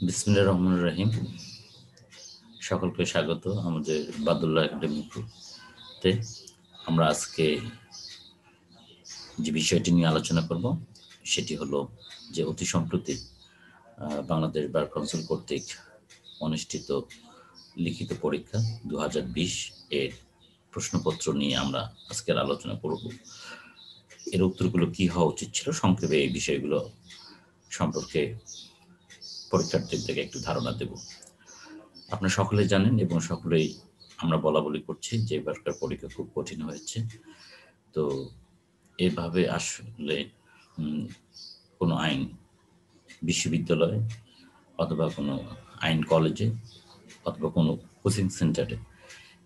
বিসমিল্লাহির রহমানির রহিম। সকলকে স্বাগত আমাদের বাদুল্লাহ একাডেমিতে। আমরা আজকে যে বিষয়টি নিয়ে আলোচনা করব সেটি হলো যে অতি সম্প্রতি বাংলাদেশ বার কাউন্সিল কর্তৃক অনুষ্ঠিত লিখিত পরীক্ষা 2020 এর প্রশ্নপত্র নিয়ে আমরা আজকের আলোচনা করব। এর উত্তরগুলো কি হওয়া উচিত ছিল, সংক্ষেপে এই বিষয়গুলো সম্পর্কে পরীক্ষার্থীদের থেকে একটু ধারণা দেব। আপনারা সকলে জানেন এবং সকলেই আমরা বলা বলি করছি যে এবারকার পরীক্ষা খুব কঠিন হয়েছে। তো এভাবে আসলে কোনো আইন বিশ্ববিদ্যালয়ে অথবা কোনো আইন কলেজে অথবা কোনো কোচিং সেন্টারে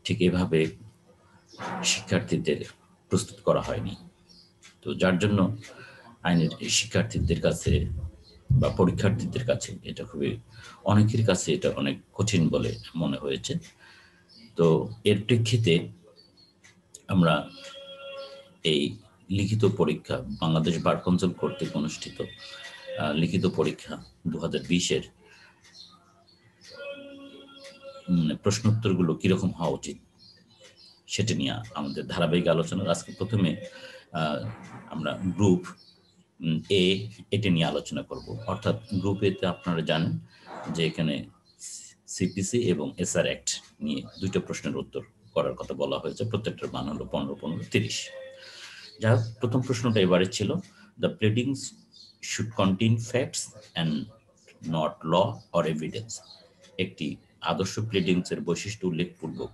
ঠিক এভাবে শিক্ষার্থীদের প্রস্তুত করা হয়নি। তো যার জন্য আইনের শিক্ষার্থীদের কাছে বা পরীক্ষার্থীদের কাছে এটা খুবই, অনেকের কাছে এটা অনেক কঠিন বলে মনে হয়েছে। তো এর প্রেক্ষিতে আমরা এই লিখিত পরীক্ষা, বাংলাদেশ বার কাউন্সিল কর্তৃক অনুষ্ঠিত লিখিত পরীক্ষা 2020-এর প্রশ্নোত্তরগুলো কিরকম হওয়া উচিত সেটা নিয়ে আমাদের ধারাবাহিক আলোচনা। আজকে প্রথমে আমরা গ্রুপ এ এটা নিয়ে আলোচনা করব। অর্থাৎ গ্রুপ এতে আপনারা জানেন যে এখানে সিপিসি এবং এসআর অ্যাক্ট নিয়ে দুইটা প্রশ্নের উত্তর করার কথা বলা হয়েছে। প্রত্যেকটার মান হলো 15, 15, 30। যাই হোক, প্রথম প্রশ্নটা এবারে ছিল, the pleadings should contain facts and not law or evidence. একটি আদর্শ প্লেডিংস এর বৈশিষ্ট্য উল্লেখপূর্বক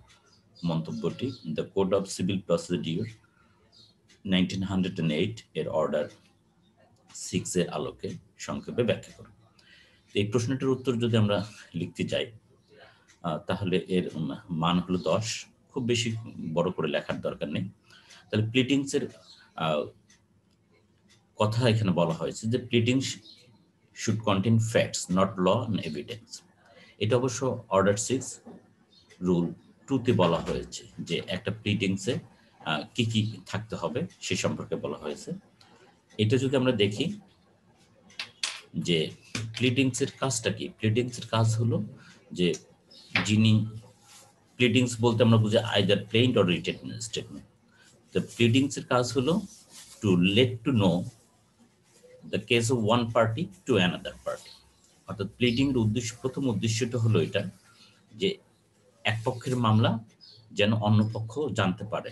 মন্তব্যটি the code of civil procedure 1908 এর অর্ডার 6 এর আলোকে সংক্ষেপে ব্যাখ্যা করুন। এই প্রশ্নটির উত্তর যদি আমরা লিখতে যাই তাহলে এর মান হলো 10। খুব বেশি বড় করে লেখার দরকার নেই। তাহলে প্লিডিংস এর কথা এখানে বলা হয়েছে যে pleadings should contain facts not law and evidence. এটা অবশ্য অর্ডার 6 রুল 2-তে বলা হয়েছে যে একটা প্লিডিংসে কি কি থাকতে হবে সে সম্পর্কে বলা হয়েছে। এটা যদি আমরা দেখি যে প্লিডিংস এর কাজটা কি, প্লিডিংস এর কাজ হলো যে যিনি, প্লিডিংস বলতে আমরা বুঝি either plain or written statement. তো প্লিডিংস এর কাজ হলো to let to know the case of one party to another party. অর্থাৎ প্লিডিং এর উদ্দেশ্য, প্রথম উদ্দেশ্যটা হলো এটা যে এক পক্ষের মামলা যেন অন্য পক্ষ জানতে পারে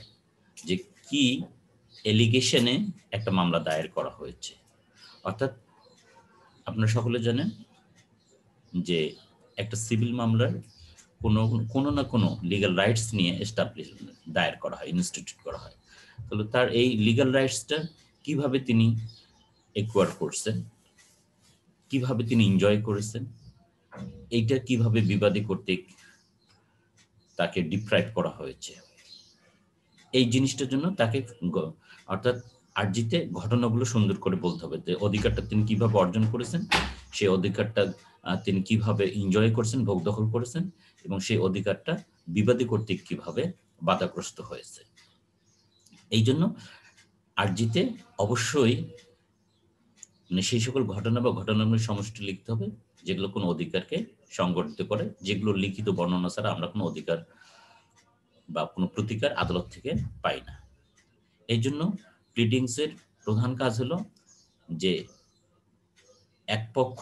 যে কি এলিগেশনে একটা মামলা দায়ের করা হয়েছে। অর্থাৎ আপনারা সকলে জানেন যে একটা সিভিল মামলার কোনো না কোনো লিগ্যাল রাইটস নিয়ে এস্টাবলিশ দায়ের করা হয়, ইনস্টিটিউট করা হয়। তাহলে তার এই লিগ্যাল রাইটসটা কিভাবে তিনি একুয়ার করছেন, কিভাবে তিনি এনজয় করেছেন, এইটা কিভাবে বিবাদী কর্তৃক তাকে ডিপ্রাইভ করা হয়েছে, এই জিনিসটার জন্য তাকে অর্থাৎ আর্জিতে ঘটনাগুলো সুন্দর করে বলতে হবে যে অধিকারটা তিনি কিভাবে অর্জন করেছেন, সেই অধিকারটা তিনি কিভাবে এনজয় করেছেন, ভোগ দখল করেছেন, এবং সেই অধিকারটা বিবাদী কর্তৃক কিভাবে বাধাগ্রস্ত হয়েছে। এই জন্য আর্জিতে অবশ্যই মানে সেই সকল ঘটনা বা ঘটনাগুলোর সমষ্টি লিখতে হবে যেগুলো কোনো অধিকারকে সংগঠিত করে, যেগুলো লিখিত বর্ণনা ছাড়া আমরা কোনো অধিকার বা কোনো প্রতিকার আদালত থেকে পাই না। এই জন্য প্লিডিংস এর প্রধান কাজ হলো যে এক পক্ষ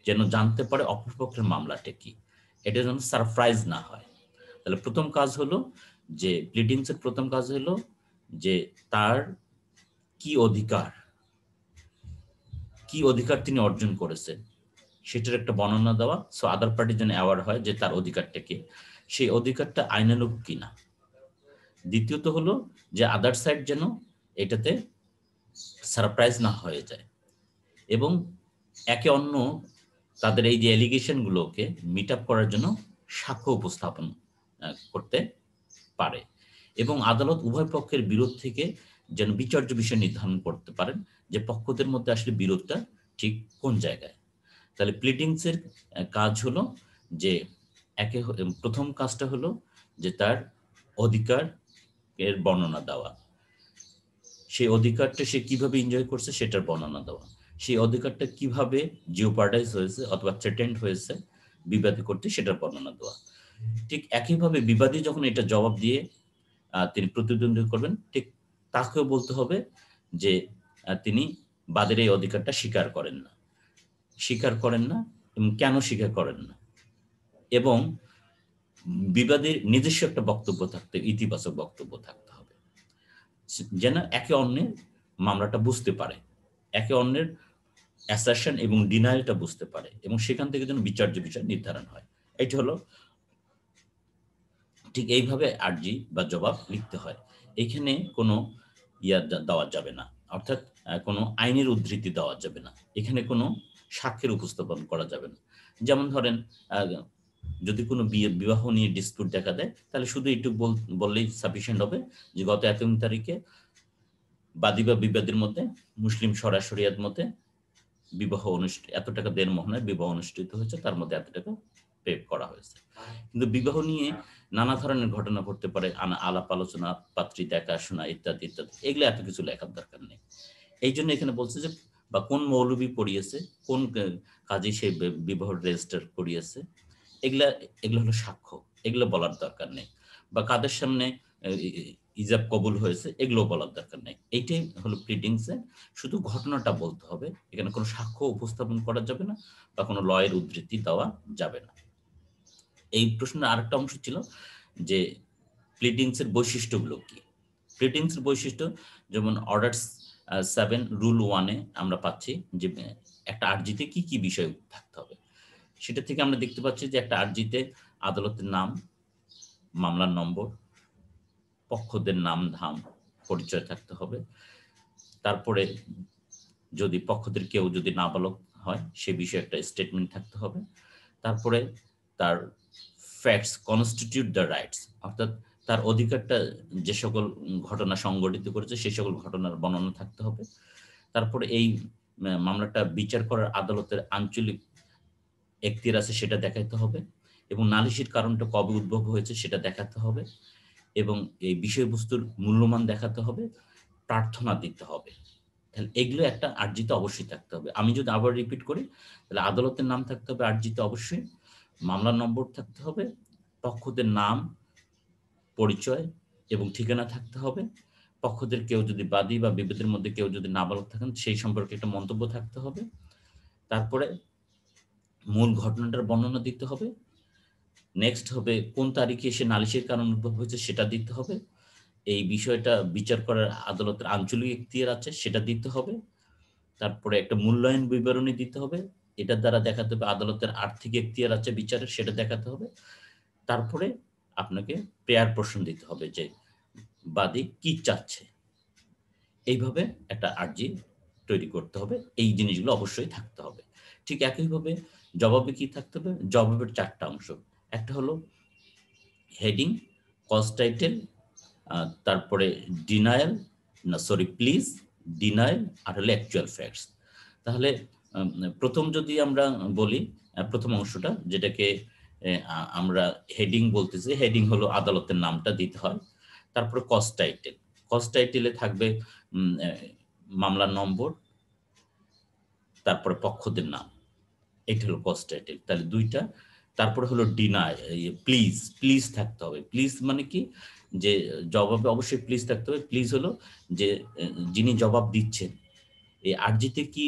যেন জানতে পারে অপর পক্ষের মামলাটা কি, এটা যেন সারপ্রাইজ না হয়। তাহলে প্রথম কাজ হলো যে প্লিডিংস এর প্রথম কাজ হলো যে তার কি অধিকার, কি অধিকার তিনি অর্জন করেছেন সেটার একটা বর্ণনা দেওয়া, সো আদার পার্টি যেন অ্যাওয়ার হয় যে তার অধিকারটা কি, সেই অধিকারটা আইনানুগ কিনা। দ্বিতীয়ত হলো যে আদার সাইড যেন এটাতে সারপ্রাইজ না হয়ে যায় এবং একে অন্য তাদের এই যে এলিগেশনগুলোকে মিট আপ করার জন্য সাক্ষ্য উপস্থাপন করতে পারে এবং আদালত উভয় পক্ষের বিরোধ থেকে যেন বিচার্য বিষয় নির্ধারণ করতে পারেন যে পক্ষদের মধ্যে আসলে বিরোধটা ঠিক কোন জায়গায়। তাহলে প্লিডিংস এর কাজ হলো যে প্রথম কাজটা হলো যে তার অধিকার এর বর্ণনা দেওয়া, সেই অধিকারটা সে কিভাবে এনজয় করছে সেটার বর্ণনা দেওয়া। সেই অধিকারটা কিভাবে জিওপার্ডাইজ হয়েছে অথবা থ্রেটেন্ড হয়েছে বিবাদী করতে, সেটার বর্ণনা দেওয়া। ঠিক একইভাবে বিবাদী যখন এটা জবাব দিয়ে তিনি প্রতিদ্বন্দ্বিতা করবেন, ঠিক তাকেও বলতে হবে যে তিনি বাদের এই অধিকারটা স্বীকার করেন না এবং কেন স্বীকার করেন না, এবং বিবাদীর নিজস্ব একটা বক্তব্য থাকতে, ইতিবাচক বক্তব্য থাকতে হবে, যেন একে অন্যের মামলাটা বুঝতে পারে, একে অন্যের অ্যাসারশন এবং ডিনায়ালটা বুঝতে পারে, এবং সেখান থেকে যেন বিচার্য বিষয় নির্ধারণ হয়। এটি হলো ঠিক এইভাবে আর্জি বা জবাব লিখতে হয়। এখানে কোনো দেওয়া যাবে না, অর্থাৎ কোনো আইনের উদ্ধৃতি দেওয়া যাবে না, এখানে কোনো সাক্ষ্যের উপস্থাপন করা যাবে না। যেমন ধরেন যদি কোনো বিবাহ নিয়ে ডিসপিউট দেখা দেয়, তাহলে শুধু একটু বললেই সাফিসিয়েন্ট হবে যে গত এত তারিখে বাদী বা বিবাদীর মধ্যে মুসলিম শরিয়াত মতে বিবাহ এত টাকা দেড় মোহনায় বিবাহ অনুষ্ঠিত হয়েছে, তার মধ্যে এত টাকা পে করা হয়েছে। কিন্তু বিবাহ নিয়ে নানা ধরনের ঘটনা ঘটতে পারে, আলাপ আলোচনা, পাত্রী দেখাশোনা ইত্যাদি ইত্যাদি, এগুলো এত কিছু লেখার দরকার নেই। এই জন্য এখানে বলছে যে বা কোন মৌলবী পড়িয়েছে, কোন কাজে সেই বিবাহ রেজিস্টার করিয়েছে, এগুলো হলো সাক্ষ্য, এগুলো বলার দরকার নেই। বা কাদের সামনে ইজাব কবুল হয়েছে, এগুলো বলার দরকার নেই। এইটাই হলো প্লিডিংসে, শুধু ঘটনাটা বলতে হবে, এখানে কোনো সাক্ষ্য উপস্থাপন করা যাবে না বা কোনো লয়ের উদ্ধৃতি দেওয়া যাবে না। এই প্রশ্নের আরেকটা অংশ ছিল যে প্লিডিংসের বৈশিষ্ট্যগুলো কি। প্লিডিংসের বৈশিষ্ট্য যেমন অর্ডার 7 রুল 1-এ আমরা পাচ্ছি যে একটা আর্জিতে কি কি বিষয় থাকতে হবে। সেটা থেকে আমরা দেখতে পাচ্ছি যে একটা আর্জিতে আদালতের নাম, মামলার নম্বর, পক্ষদের নাম ধাম পরিচয় থাকতে হবে। তারপরে যদি পক্ষদের কেউ যদি নাবালক হয়, সে বিষয়ে একটা স্টেটমেন্ট থাকতে হবে। তারপরে তার ফ্যাক্টস কনস্টিটিউট দ্য রাইটস, অর্থাৎ তার অধিকারটা যে সকল ঘটনা সংঘটিত করেছে সেই সকল ঘটনার বর্ণনা থাকতে হবে। তারপরে এই মামলাটা বিচার করার আদালতের আঞ্চলিক এখতিয়ার আছে সেটা দেখাতে হবে, এবং নালিশের কারণটা কবে উদ্ভব হয়েছে সেটা দেখাতে হবে, এবং এই বিষয়বস্তুর মূল্যমান দেখাতে হবে, প্রার্থনা দিতে হবে। তাহলে এগুলো একটা আর্জিতে অবশ্যই থাকতে হবে। আমি যদি আবার রিপিট করি, তাহলে আদালতের নাম থাকতে হবে আর্জিতে অবশ্যই, মামলার নম্বর থাকতে হবে, পক্ষদের নাম, পরিচয় এবং ঠিকানা থাকতে হবে, পক্ষদের কেউ যদি বাদী বা বিবাদের মধ্যে কেউ যদি নাবালক থাকেন সেই সম্পর্কে একটা মন্তব্য থাকতে হবে। তারপরে মূল ঘটনাটার বর্ণনা দিতে হবে। নেক্সট হবে কোন তারিখে সে নালিশের কারণ উদ্ভব হয়েছে সেটা দিতে হবে। এই বিষয়টা বিচার করার আদালতের আঞ্চলিক এখতিয়ার আছে সেটা দিতে হবে। তারপরে একটা মূল্যায়ন বিবরণী দিতে হবে, এটার দ্বারা দেখাতে হবে আদালতের আর্থিক এখতিয়ার আছে বিচারের, সেটা দেখাতে হবে। তারপরে আপনাকে প্রেয়ার প্রশ্ন দিতে হবে যে বাদী কি চাচ্ছে। এইভাবে একটা আর্জি তৈরি করতে হবে, এই জিনিসগুলো অবশ্যই থাকতে হবে। ঠিক একইভাবে জবাবে কি থাকতে হবে, জবাবের 4টা অংশ। একটা হলো হেডিং, কজ টাইটেল, তারপরে প্লিজ, ডিনায়াল, আর হলো অ্যাকচুয়াল ফ্যাক্টস। তাহলে প্রথম যদি আমরা বলি, প্রথম অংশটা যেটাকে আমরা হেডিং বলতেছি, হেডিং হলো আদালতের নামটা দিতে হয়। তারপরে কজ টাইটেলে থাকবে মামলার নম্বর, তারপরে পক্ষদের নাম, এটা হলো কজ টাইটেল, তাহলে 2টা। তারপরে হলো প্লিজ থাকতে হবে। প্লিজ মানে কি, যে জবাবে অবশ্যই প্লিজ থাকতে হবে। প্লিজ হলো যে যিনি জবাব দিচ্ছেন এই আর্জিতে কি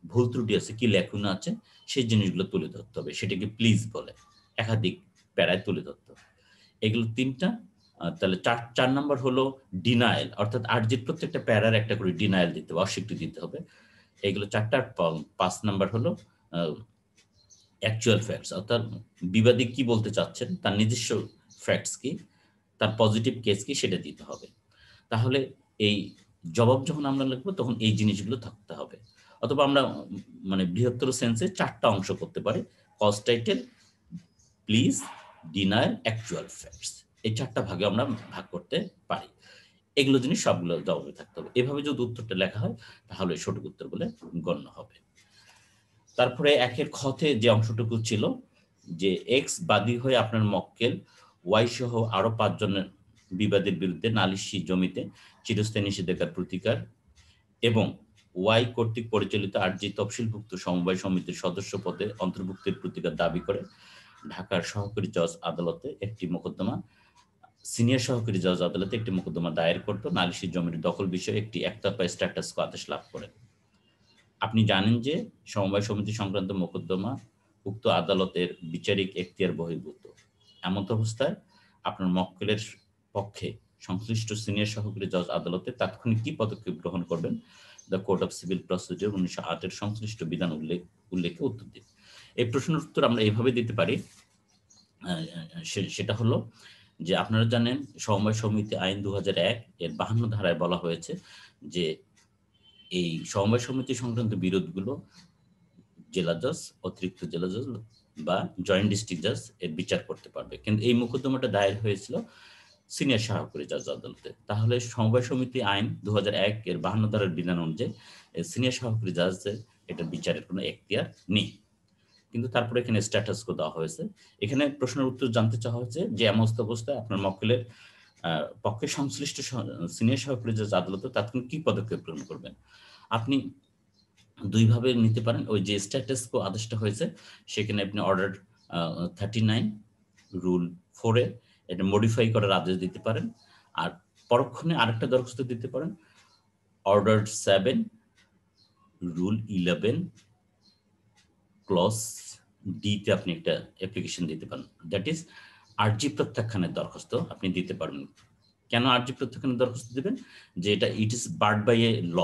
ভুল ত্রুটি আছে, কি লেখনা আছে, সেই জিনিসগুলো তুলে ধরতে হবে, সেটাকে প্লিজ বলে, একাধিক প্যারায় তুলে ধরতে হবে। এগুলো 3টা। তাহলে 4 নাম্বার হলো ডিনায়াল, অর্থাৎ আর্জির প্রত্যেকটা প্যারার একটা করে ডিনায়াল দিতে হবে, অস্বীকৃতি দিতে হবে। এগুলো 4টা। 5 নাম্বার হলো অ্যাকচুয়াল ফ্যাক্টস, অর্থাৎ বিবাদী কি বলতে চাচ্ছেন, তার নিজস্ব ফ্যাক্টস কি, তার পজিটিভ কেস কি, সেটা দিতে হবে। তাহলে এই জবাব যখন আমরা লিখবো তখন এই জিনিসগুলো থাকতে হবে। অথবা আমরা মানে বৃহত্তর সেন্সে 4টা অংশ করতে পারি, cause title, pleas, denial, actual facts, এই 4টা ভাগে আমরা ভাগ করতে পারি। এগুলো জিনিস সবগুলো জবাবে থাকতে হবে। এভাবে যদি উত্তরটা লেখা হয় তাহলে সঠিক উত্তর বলে গণ্য হবে। তারপরে 1-এর খতে যে অংশটুকু ছিল যে এক্স বাদী হয়ে আপনার মক্কেল ওয়াই সহ আরো 5 জনের বিবাদের বিরুদ্ধে নালিশি জমিতে চিরস্থায়ী নিষেধাজ্ঞার প্রতিকার এবং ওয়াই কর্তৃক পরিচালিত আরজি তফসিলভুক্ত সমবায় সমিতির সদস্য পদে অন্তর্ভুক্তির প্রতিকার দাবি করে ঢাকার সহকারী জজ আদালতে একটি মোকদ্দমা সিনিয়র সহকারী জজ আদালতে একটি মোকদ্দমা দায়ের করত নালিশি জমির দখল বিষয়ে একটি একতরফা স্ট্যাটাস কো আদেশ লাভ করে। আপনি জানেন যে সমবায় সমিতি সংক্রান্ত মোকদ্দমা উক্ত আদালতের বিচারিক এখতিয়ার বহির্ভূত। এমত অবস্থায় আপনার মক্কেলের পক্ষে সংশ্লিষ্ট সিনিয়র সহকারী জজ আদালতে তাৎক্ষণিক কি পদক্ষেপ গ্রহণ করবেন the code of civil procedure 1908 সংশ্লিষ্ট বিধান উল্লেখে উত্তর দিন। এই প্রশ্নের উত্তর আমরা এইভাবে দিতে পারি, সেটা হলো যে আপনারা জানেন সমবায় সমিতি আইন 2001 এর 52 ধারায় বলা হয়েছে যে এই সমবায় সমিতি সংক্রান্ত বিরোধগুলো জেলা জজ, অতিরিক্ত জেলা জজ বা জয়েন্ট ডিস্ট্রিক্ট জজ এর বিচার করতে পারবে। কিন্তু এই মোকদ্দমাটা দায়ের হয়েছিল সিনিয়র সহকারী জজ আদালতে। তাহলে সমবায় সমিতি আইন 2001 এর 52 ধারার বিধান অনুযায়ী সিনিয়র সহকারী জজের এটা বিচারের কোনো এখতিয়ার নেই। কিন্তু তারপরে এখানে স্ট্যাটাস কো দেওয়া হয়েছে। এখানে প্রশ্নের উত্তর জানতে চাওয়া হয়েছে যে এমন অবস্থায় আপনার মক্কেলের পক্ষে সংশ্লিষ্ট সিনিয়র সহকারী জজ আদালতে তাৎক্ষণিক কি পদক্ষেপ গ্রহণ করবেন। আপনি দুইভাবে নিতে পারেন। ওই যে স্ট্যাটাস কো আদেশটা হয়েছে সেখানে আপনি অর্ডার 39 রুল 4 এ এটা মডিফাই করার আদেশ দিতে পারেন। আর পরক্ষণে আরেকটা দরখাস্ত দিতে পারেন অর্ডার 7 রুল 11 ক্লজ ডি তে আপনি একটা অ্যাপ্লিকেশন দিতে পারেন। দ্যাট ইজ আরজি প্রত্যাখ্যানের দরখাস্ত আপনি দিতে পারবেন। কেন আরজি প্রত্যাখ্যানের দরখাস্ত দিবেন? যে এটা ইট ইজ বার্ড বাই এ ল,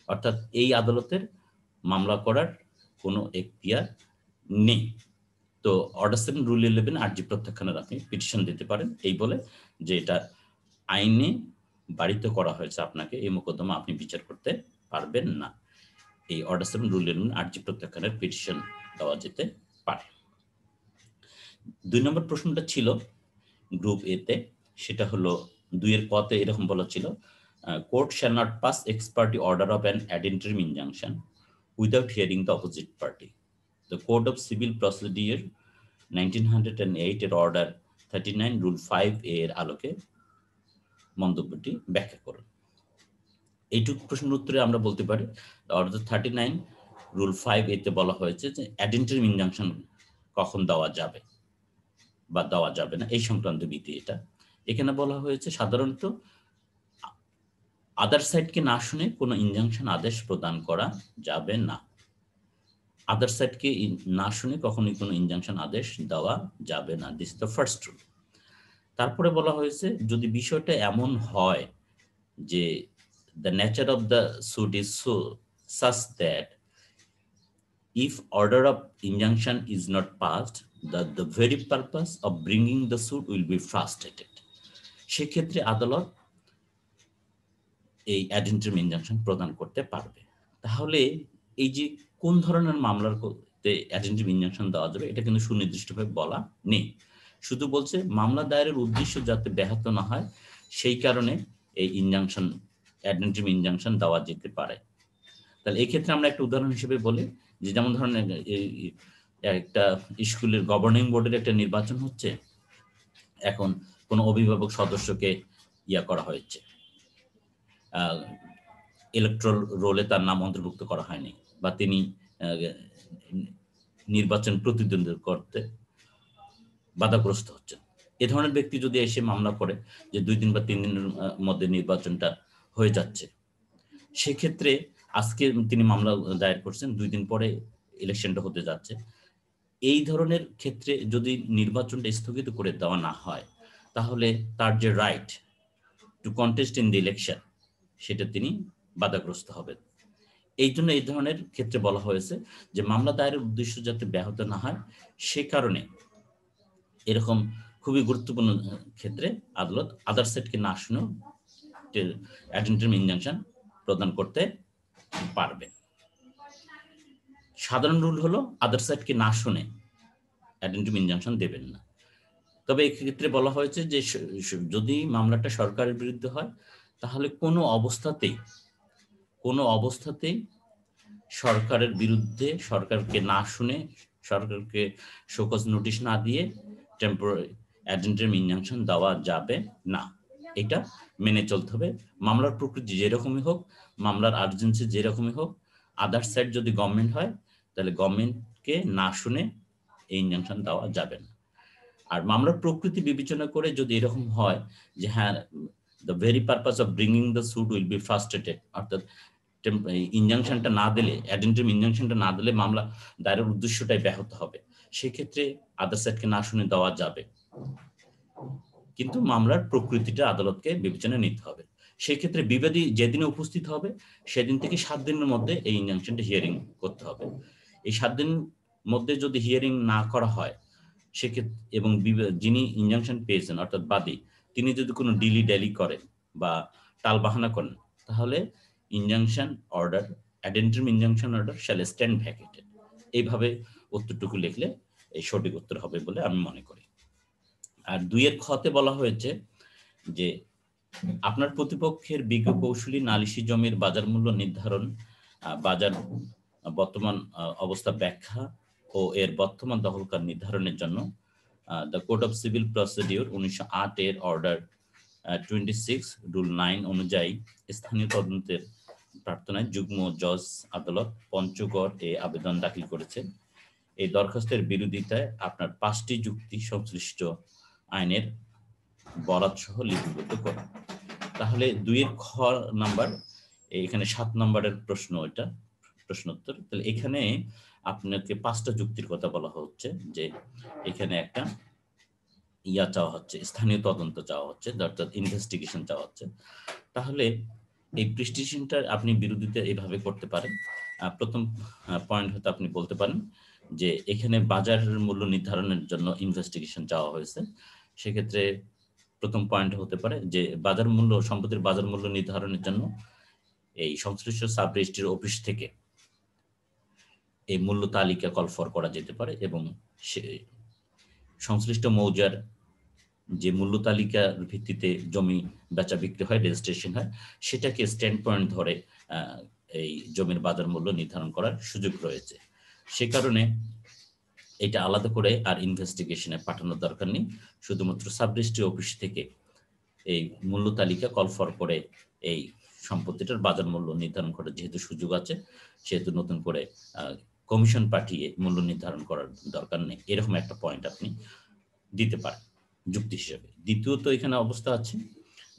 অর্থাৎ এই আদালতের মামলা করার কোনো এখতিয়ার নেই। তো অর্ডার 7 রুল 11 আরজি প্রত্যাখ্যানের আপনি পিটিশন দিতে পারেন এই বলে যে এটা আইনে বারিত করা হয়েছে, আপনাকে এই মোকদ্দমা আপনি বিচার করতে পারবেন না। এই অর্ডার 7 রুল 11 আরজি প্রত্যাখ্যানের পিটিশন দেওয়া যেতে পারে। 2 নম্বর প্রশ্নটা ছিল গ্রুপ এ তে, সেটা হলো 2 এর ক তে এরকম বলা ছিল court shall not pass x party order of an add interim injunction without hearing the opposite party. The code of civil procedure 1908 এর অর্ডার 39 রুল 5 এর আলোকে মন্তব্যটি ব্যাখ্যা করুন। এইটুকু প্রশ্নের উত্তরে আমরা বলতে পারি অর্ডার 39 রুল 5 এতে বলা হয়েছে যে অ্যাড ইন্টারিম ইনজাংশন কখন দেওয়া যাবে বা দেওয়া যাবে না এই সংক্রান্ত বিধি। এটা এখানে বলা হয়েছে সাধারণত আদার সাইডকে না শুনে কোনো ইনজাংশন আদেশ প্রদান করা যাবে না। আদার সাইডকে না শুনে কখনোই কোনো ইনজাংশন আদেশ দেওয়া যাবে না। This is the first rule. তারপরে বলা হয়েছে যদি বিষয়টা এমন হয় যে the nature of the suit is so such that if order of injunction is not passed, the very purpose of bringing the suit will be frustrated. সেক্ষেত্রে আদালত এই অ্যাড ইন্টারিম ইনজাংশন প্রদান করতে পারবে। তাহলে এই যে কোন ধরনের মামলার অ্যাড ইন্টারিম ইনজাংশন দেওয়া যাবে এটা কিন্তু সুনির্দিষ্টভাবে বলা নেই। শুধু বলছে মামলা দায়েরের উদ্দেশ্য যাতে ব্যাহত না হয় সেই কারণে এই ইনজাংশন অ্যাড ইন্টারিম ইনজাংশন দেওয়া যেতে পারে। তাহলে এই ক্ষেত্রে আমরা একটা উদাহরণ হিসেবে বলি যে যেমন ধরেন একটা স্কুলের গভর্নিং বোর্ডের একটা নির্বাচন হচ্ছে, এখন কোনো অভিভাবক সদস্যকে করা হয়েছে, ইলেকট্রাল রোলে তার নাম অন্তর্ভুক্ত করা হয়নি বা তিনি নির্বাচন প্রতিদ্বন্দ্বিতা করতে বাধাগ্রস্ত হচ্ছেন। এ ধরনের ব্যক্তি যদি এসে মামলা করে যে 2 দিন বা 3 দিনের মধ্যে নির্বাচনটা হয়ে যাচ্ছে, সেক্ষেত্রে আজকে তিনি মামলা দায়ের করছেন, 2 দিন পরে ইলেকশনটা হতে যাচ্ছে, এই ধরনের ক্ষেত্রে যদি নির্বাচনটা স্থগিত করে দেওয়া না হয় তাহলে তার যে right two contest in the election সেটা তিনি বাধাগ্রস্ত হবেন। এই জন্য এই ধরনের ক্ষেত্রে বলা হয়েছে যে মামলা দায়েরের উদ্দেশ্য যাতে ব্যাহত না হয় সে কারণে এরকম খুবই গুরুত্বপূর্ণ ক্ষেত্রে আদালত আদার সাইডকে না শুনেও অ্যাড ইন্টারিম ইনজাংশন প্রদান করতে পারবে। সাধারণ রুল হলো আদার সাইডকে না শুনে অ্যাড ইন্টারিম ইনজাংশন দেবেন না। তবে এই ক্ষেত্রে বলা হয়েছে যে যদি মামলাটা সরকারের বিরুদ্ধে হয় তাহলে কোনো অবস্থাতেই সরকারের বিরুদ্ধে সরকারকে না শুনে, সরকারকে শোকজ নোটিশ না দিয়ে টেম্পোরারি অ্যাড ইন্টারিম ইনজাংশন দেওয়া যাবে না। এটা মেনে চলতে হবে। মামলার প্রকৃতি যেরকমই হোক, মামলার আর্জেন্সি যেরকমই হোক, আদার সাইড যদি গভর্নমেন্ট হয় তাহলে গভর্নমেন্টকে না শুনে এই ইনজাংশন দেওয়া যাবে না। আর মামলার প্রকৃতি বিবেচনা করে যদি এরকম হয় যে হ্যাঁ, the very purpose of bringing the suit will be frustrated, অর্থাৎ ইনজাংশনটা না দিলে, অ্যাডেন্টিম ইনজাংশনটা না দিলে মামলা দায়েরের উদ্দেশ্যটাই ব্যাহত হবে, সেক্ষেত্রে আদার সাইডকে না শুনে দেওয়া যাবে। কিন্তু মামলার প্রকৃতিটা আদালতকে বিবেচনায় নিতে হবে। সেক্ষেত্রে বিবাদী যেদিনে উপস্থিত হবে সেদিন থেকে 7 দিনের মধ্যে এই ইনজাংশনটা হিয়ারিং করতে হবে। এই 7 দিন মধ্যে যদি হিয়ারিং না করা হয় সেক্ষেত্রে, এবং যিনি ইনজাংশন পেয়েছেন অর্থাৎ বাদী, তিনি যদি কোনো ডিলি ড্যালি করেন বা টালবাহানা করেন, তাহলে injunction order, ad interim injunction order shall stand vacated. এইভাবে উত্তরটুকু লিখলে এই সঠিক উত্তর হবে বলে আমি মনে করি। আর 2 খতে বলা হয়েছে যে আপনার প্রতিপক্ষের বিজ্ঞ কৌশলী নালিশি জমির বাজার মূল্য নির্ধারণ, বাজার বর্তমান অবস্থা ব্যাখ্যা ও এর বর্তমান দখলকার নির্ধারণের জন্য the code of civil procedure 1908 এর অর্ডার 26 রুল 9 অনুযায়ী স্থানীয় তদন্তের প্রার্থনায় যুগ্ম জজ আদালত পঞ্চগড় এ আবেদন দাখিল করেছে। এই দরখাস্তের বিরোধিতায় আপনার 5টি যুক্তি সংশ্লিষ্ট আইনের বরাত সহ লিপিবদ্ধ করুন। তাহলে 2 খ নাম্বার, এখানে 7 নম্বরের প্রশ্ন, এটা প্রশ্নোত্তর। তাহলে এখানে আপনাকে 5টা যুক্তির কথা বলা হচ্ছে, যে এখানে একটা চাওয়া হচ্ছে, স্থানীয় তদন্ত চাওয়া হচ্ছে, অর্থাৎ ইনভেস্টিগেশন চাওয়া হচ্ছে। তাহলে এই প্রেসক্রিপশনটা আপনি বিরোধিতা এইভাবে করতে পারেন। প্রথম পয়েন্ট হতে আপনি বলতে পারেন যে এখানে বাজার মূল্য নির্ধারণের জন্য ইনভেস্টিগেশন চাওয়া হয়েছে। সেক্ষেত্রে প্রথম পয়েন্ট হতে পারে যে বাজার মূল্য, সম্পত্তির বাজার মূল্য নির্ধারণের জন্য এই সংশ্লিষ্ট সাব রেজিস্ট্রির অফিস থেকে এই মূল্য তালিকা কল ফর করা যেতে পারে, এবং সংশ্লিষ্ট মৌজার যে মূল্য তালিকার ভিত্তিতে জমি বেচা বিক্রি হয়, রেজিস্ট্রেশন হয়, সেটাকে স্ট্যান্ড পয়েন্ট ধরে এই জমির বাজার মূল্য নির্ধারণ করার সুযোগ রয়েছে। সে কারণে এটা আলাদা করে আর ইনভেস্টিগেশনে পাঠানোর দরকার নেই। শুধুমাত্র সাব রেজিস্ট্রি অফিস থেকে এই মূল্য তালিকা কল ফর করে এই সম্পত্তিটার বাজার মূল্য নির্ধারণ করার যেহেতু সুযোগ আছে, সেহেতু নতুন করে কমিশন পাঠিয়ে মূল্য নির্ধারণ করার দরকার নেই। এরকম একটা পয়েন্ট আপনি দিতে পারেন যুক্তি হিসেবে। দ্বিতীয়ত এখানে অবস্থা আছে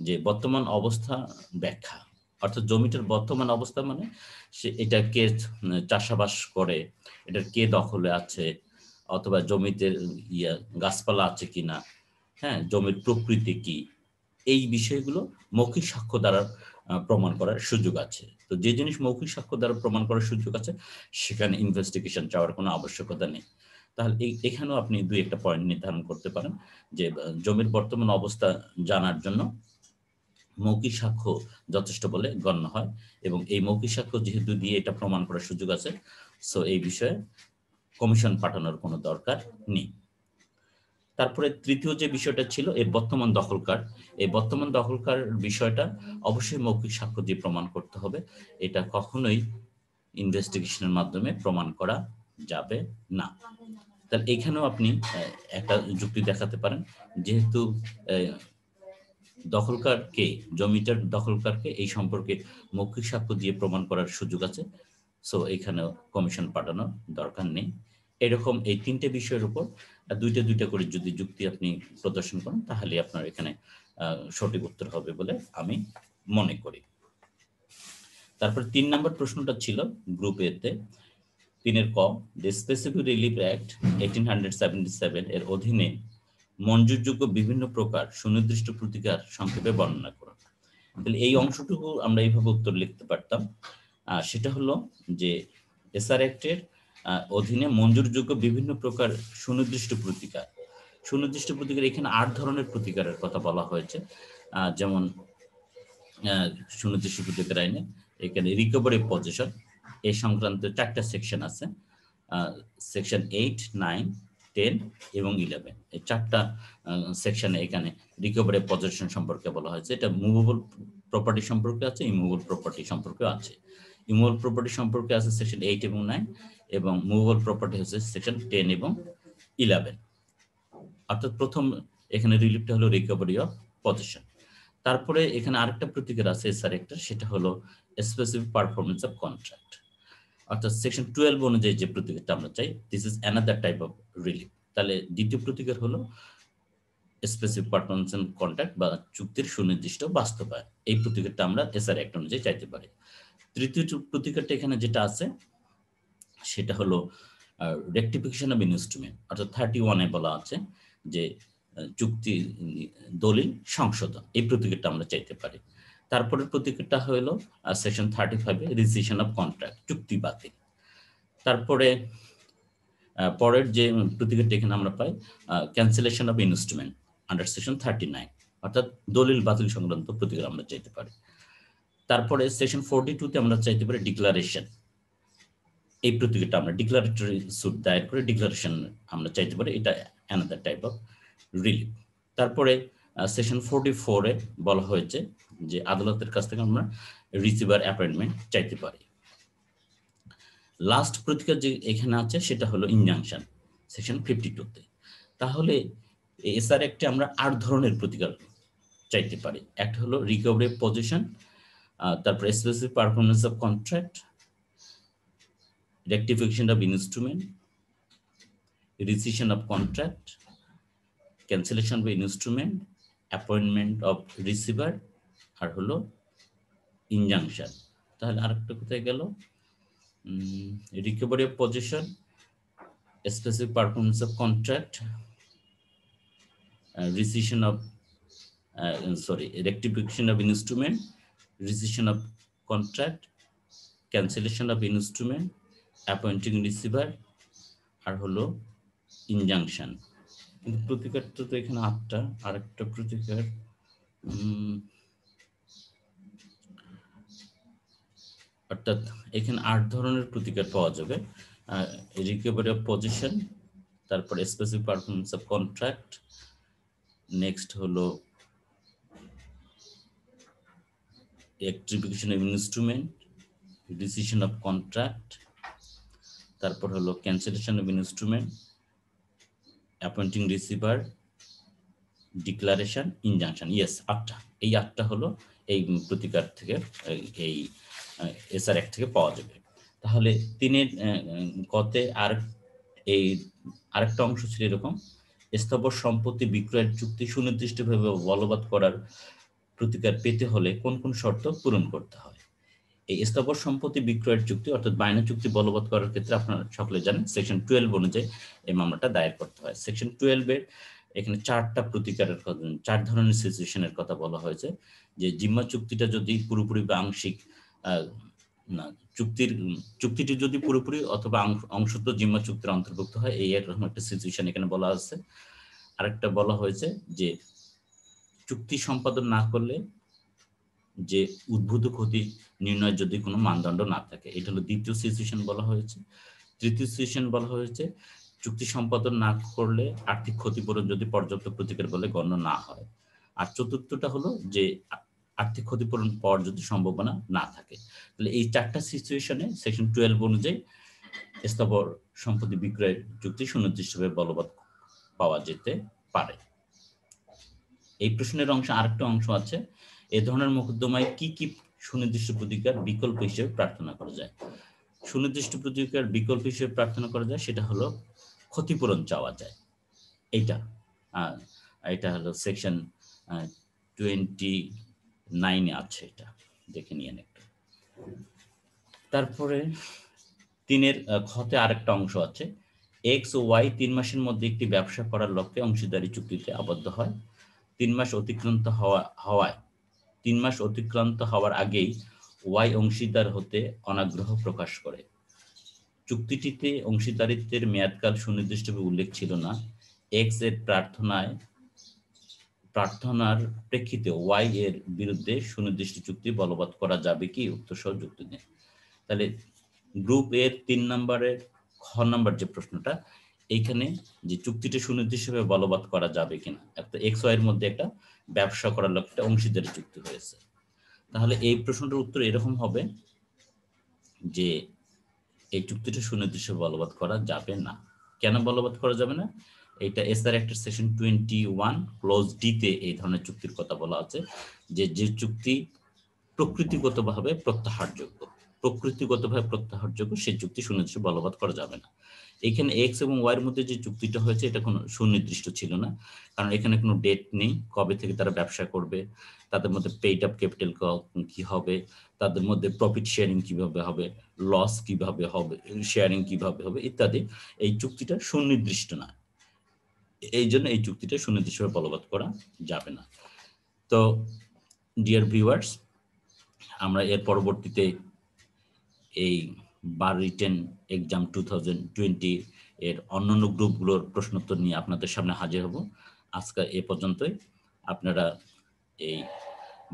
যে বর্তমান অবস্থা ব্যাখ্যা, অর্থাৎ জমিটার বর্তমান অবস্থা মানে এটা কে চাষাবাস করে, এটার কে দখলে আছে, অথবা জমিতে গাছপালা আছে কিনা, হ্যাঁ, জমির প্রকৃতি কি, এই বিষয়গুলো মৌখিক সাক্ষ্য দ্বারা প্রমাণ করার সুযোগ আছে। তো যে জিনিস মৌখিক সাক্ষ্য দ্বারা প্রমাণ করার সুযোগ আছে সেখানে ইনভেস্টিগেশন চাওয়ার কোনো আবশ্যকতা নেই। তাহলে এখানেও আপনি 2-1টা পয়েন্ট নির্ধারণ করতে পারেন যে জমির বর্তমান অবস্থা জানার জন্য মৌখিক সাক্ষ্য যথেষ্ট বলে গণ্য হয়, এবং এই মৌখিক সাক্ষ্য যেহেতু দিয়ে এটা প্রমাণ করার সুযোগ আছে, সো এই বিষয়ে কমিশন পাঠানোর কোনো দরকার নেই। তারপরে তৃতীয় যে বিষয়টা ছিল এই বর্তমান দখলকার, এই বর্তমান দখলকার বিষয়টা অবশ্যই মৌখিক সাক্ষ্য দিয়ে প্রমাণ করতে হবে। এটা কখনোই ইনভেস্টিগেশনের মাধ্যমে প্রমাণ করা যাবে না। তাহলে এখানেও আপনি একটা যুক্তি দেখাতে পারেন, যেহেতু দখলকারকে, জমিটার দখলকারকে এই সম্পর্কে মৌখিক সাক্ষ্য দিয়ে প্রমাণ করার সুযোগ আছে, সো এখানেও কমিশন পাঠানোর দরকার নেই। এরকম এই 3টে বিষয়ের উপর 2টা করে যদি যুক্তি আপনি প্রদর্শন করেন তাহলে আপনার এখানে সঠিক উত্তর হবে বলে আমি মনে করি। তারপর 3 নম্বর প্রশ্নটা ছিল গ্রুপ এ তে 3 ক, দ্য স্পেসিফিক রিলিফ অ্যাক্ট 1877 এর অধীনে মঞ্জুরযোগ্য বিভিন্ন প্রকার সুনির্দিষ্ট প্রতিকার সংক্ষেপে বর্ণনা করুন। তাহলে এই অংশটুকু আমরা এইভাবে উত্তর লিখতে পারতাম, সেটা হলো যে এসআর অ্যাক্টের অধীনে মঞ্জুরযোগ্য বিভিন্ন প্রকার সুনির্দিষ্ট প্রতিকার। সুনির্দিষ্ট প্রতিকার এখানে 8 ধরনের প্রতিকারের কথা বলা হয়েছে। যেমন সুনির্দিষ্ট প্রতিকার আইনে এখানে রিকভারি পজিশন এই সংক্রান্ত 4টা সেকশন আছে, সেকশন 8, 9, 10 এবং 11। এই 4টা সেকশনে এখানে রিকভারি পজিশন সম্পর্কে বলা হয়েছে। এটা মুভেবল প্রপার্টি সম্পর্কে আছে, ইমুভেবল প্রপার্টি সম্পর্কে আছে। ইমুভেবল প্রপার্টি সম্পর্কে আছে সেকশন 8 এবং 9, এবং মুভেবল প্রপার্টি হচ্ছে সেকশন 10 এবং 11। অর্থাৎ প্রথম এখানে রিলিফটা হলো রিকভারি অফ পজিশন। তারপরে এখানে আরেকটা প্রতিকার আছে স্যার একটা, সেটা হলো স্পেসিফিক পারফরমেন্স অফ কন্ট্রাক্ট, অর্থাৎ সেকশন 12 অনুযায়ী যে প্রতিকারটা আমরা চাই, this is another type of relief. তাহলে দ্বিতীয় প্রতিকার হলো স্পেসিফিক পারফরমেন্স অফ কন্ট্রাক্ট বা চুক্তির সুনির্দিষ্ট বাস্তবায়ন। এই প্রতিকারটা আমরা এসআর অ্যাক্ট অনুযায়ী চাইতে পারি। তৃতীয় প্রতিকারটা এখানে যেটা আছে সেটা হলো রেকটিফিকেশন অফ ইনস্ট্রুমেন্ট, অর্থাৎ 31-এ বলা আছে যে চুক্তি দলিল সংশোধন, এই প্রতিকারটা আমরা চাইতে পারি। তারপরে প্রতিকারটা হলো সেকশন 35-এ রেজিস্ট্রেশন অফ কন্ট্রাক্ট, চুক্তি বাতিল। তারপরে পরের যে প্রতিকারটা এখানে আমরা পাই cancellation of instrument under section 39, অর্থাৎ দলিল বাতিল সংক্রান্ত প্রতিকার আমরা চাইতে পারি। তারপরে সেকশন 42-তে আমরা চাইতে পারি ডিক্লারেশন, এই প্রতিকারটা আমরা ডিক্লারেটরি সুট দায়ের করে ডিক্লারেশন আমরা চাইতে পারি, এটা অ্যানাদার টাইপ অফ রিলিফ। তারপরে সেকশন 44-এ বলা হয়েছে যে আদালতের কাছ থেকে আমরা রিসিভার অ্যাপয়েন্টমেন্ট চাইতে পারি। লাস্ট প্রতিকার যে এখানে আছে সেটা হলো ইনজাংশন, সেকশন 52-তে। তাহলে এসআর অ্যাক্টে আমরা 8 ধরনের প্রতিকার চাইতে পারি। একটা হলো রিকভারি পজিশন, তারপরে specific performance of contract, rectification of instrument, rescission of contract, cancellation of instrument, appointment of receiver, আর হলো injunction। তাহলে আরেকটা কোথায় গেল? recovery of possession, specific performance of contract, rescission of rectification of instrument, rescission of contract, cancellation of instrument, appointing receiver, আর হলো injunction. কিন্তু প্রতিকার তো এখানে 8টা, আরেকটা প্রতিকার অর্থাৎ এখানে 8 ধরনের প্রতিকার পাওয়া যাবে। রিকভারি অফ পজিশন, তারপরে specific performance of contract, next হলো rectification of instrument, rescission of contract, তারপর হলো cancellation of instrument, appointing receiver, declaration, injunction. Yes, 8টা। এই 8টা হলো এই প্রতিকার থেকে, এই এসআর অ্যাক্ট থেকে পাওয়া যাবে। তাহলে 3-এর কতে এই আরেকটা অংশ ছিল এরকম, স্থাবর সম্পত্তি বিক্রয়ের চুক্তি সুনির্দিষ্টভাবে বলবৎ করার প্রতিকার পেতে হলে কোন কোন শর্ত পূরণ করতে হয়। এই স্থাবর সম্পত্তি বিক্রয়ের চুক্তি অর্থাৎ বায়না চুক্তি বলবৎ করার ক্ষেত্রে আপনারা সকলে জানেন সেকশন 12 অনুযায়ী এই মামলাটা দায়ের করতে হয়। সেকশন 12-এর এখানে 4টা প্রতিকারের 4 ধরনের সিচুয়েশনের কথা বলা হয়েছে। যে জিম্মা চুক্তিটা যদি পুরোপুরি বা আংশিক না, চুক্তিটি যদি পুরোপুরি অথবা অংশত জিম্মা চুক্তির অন্তর্ভুক্ত হয়, এই এরকম একটা সিচুয়েশন এখানে বলা আছে। আরেকটা বলা হয়েছে যে চুক্তি সম্পাদন না করলে যে উদ্ভূত ক্ষতি নির্ণয় যদি কোনো মানদণ্ড না থাকে, এটা হলো দ্বিতীয় সিচুয়েশন বলা হয়েছে। তৃতীয় সিচুয়েশন বলা হয়েছে চুক্তি সম্পাদন না করলে আর্থিক ক্ষতিপূরণ যদি পর্যাপ্ত প্রতিকার বলে গণ্য না হয়। আর চতুর্থটা হলো যে আর্থিক ক্ষতিপূরণ পাওয়ার যদি সম্ভাবনা না থাকে। তাহলে এই 4টা সিচুয়েশনে সেকশন 12 অনুযায়ী স্থাবর সম্পত্তি বিক্রয়ের চুক্তি সুনির্দিষ্টভাবে বলবৎ পাওয়া যেতে পারে। এই প্রশ্নের অংশ আরেকটা অংশ আছে, এ ধরনের মোকদ্দমায় কি কি সুনির্দিষ্ট প্রতিকার বিকল্প হিসেবে প্রার্থনা করা যায়। সুনির্দিষ্ট প্রতিকার বিকল্প হিসেবে প্রার্থনা করা যায় সেটা হলো ক্ষতিপূরণ চাওয়া যায়। এটা হলো সেকশন 29-এ আছে, এটা দেখে নিয়েন একটু। তারপরে 3-এর খতে আরেকটা অংশ আছে, এক্স ও ওয়াই 3 মাসের মধ্যে একটি ব্যবসা করার লক্ষ্যে অংশীদারি চুক্তিতে আবদ্ধ হয়। 3 মাস অতিক্রান্ত হওয়ার আগেই ওয়াই অংশীদার হতে অনাগ্রহ প্রকাশ করে। চুক্তিটিতে অংশীদারিত্বের মেয়াদকাল সুনির্দিষ্টভাবে উল্লেখ ছিল না। এক্স এর প্রার্থনার প্রেক্ষিতে ওয়াই এর বিরুদ্ধে সুনির্দিষ্ট চুক্তি বলবৎ করা যাবে কি, উক্ত সহ যুক্তি নেই। তাহলে গ্রুপ এর 3 নম্বরের খ নম্বর যে প্রশ্নটা, এইখানে যে চুক্তিটা সুনির্দিষ্টভাবে বলবৎ করা যাবে কিনা, একটা এক্স ওয়াই এর মধ্যে একটা ব্যবসা করার লক্ষ্যে অংশীদারি চুক্তি হয়েছে। তাহলে এই প্রশ্নটার উত্তর এরকম হবে যে এই চুক্তিটা সুনির্দিষ্ট বলবৎ করা যাবে না। কেন বলবৎ করা যাবে না? এটা এসআর অ্যাক্টের সেকশন 21 ক্লজ ডি তে এই ধরনের চুক্তির কথা বলা আছে, যে যে চুক্তি প্রকৃতিগতভাবে প্রত্যাহারযোগ্য সেই চুক্তি সুনির্দিষ্ট বলবৎ করা যাবে না। এখানে এক্স এবং ওয়াই এর মধ্যে যে চুক্তিটা হয়েছে এটা কোনো সুনির্দিষ্ট ছিল না, কারণ এখানে কোনো ডেট নেই কবে থেকে তারা ব্যবসা করবে, তাদের মধ্যে পেইড আপ ক্যাপিটাল কি হবে, তাদের মধ্যে প্রফিট শেয়ারিং কিভাবে হবে, লস কিভাবে হবে, শেয়ারিং কিভাবে হবে ইত্যাদি। এই চুক্তিটা সুনির্দিষ্ট না, এই জন্য এই চুক্তিটা সুনির্দিষ্টভাবে বলবৎ করা যাবে না। তো ডিয়ার ভিউয়ার্স, আমরা এর পরবর্তীতে এই বার রিটেন এক্সাম 2020 এর অন্যান্য গ্রুপগুলোর প্রশ্নোত্তর নিয়ে আপনাদের সামনে হাজির হব। আজকে এ পর্যন্তই। আপনারা এই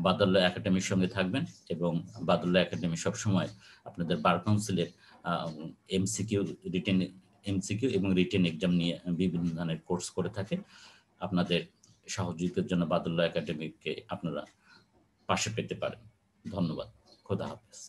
বাদল্য একাডেমির সঙ্গে থাকবেন এবং বাদল্য একাডেমি সবসময় আপনাদের বার কাউন্সিলের এমসিকিউ এবং রিটেন এক্সাম নিয়ে বিভিন্ন ধরনের কোর্স করে থাকে। আপনাদের সহযোগিতার জন্য বাদল্য একাডেমিকে আপনারা পাশে পেতে পারেন। ধন্যবাদ। খোদা হাফেজ।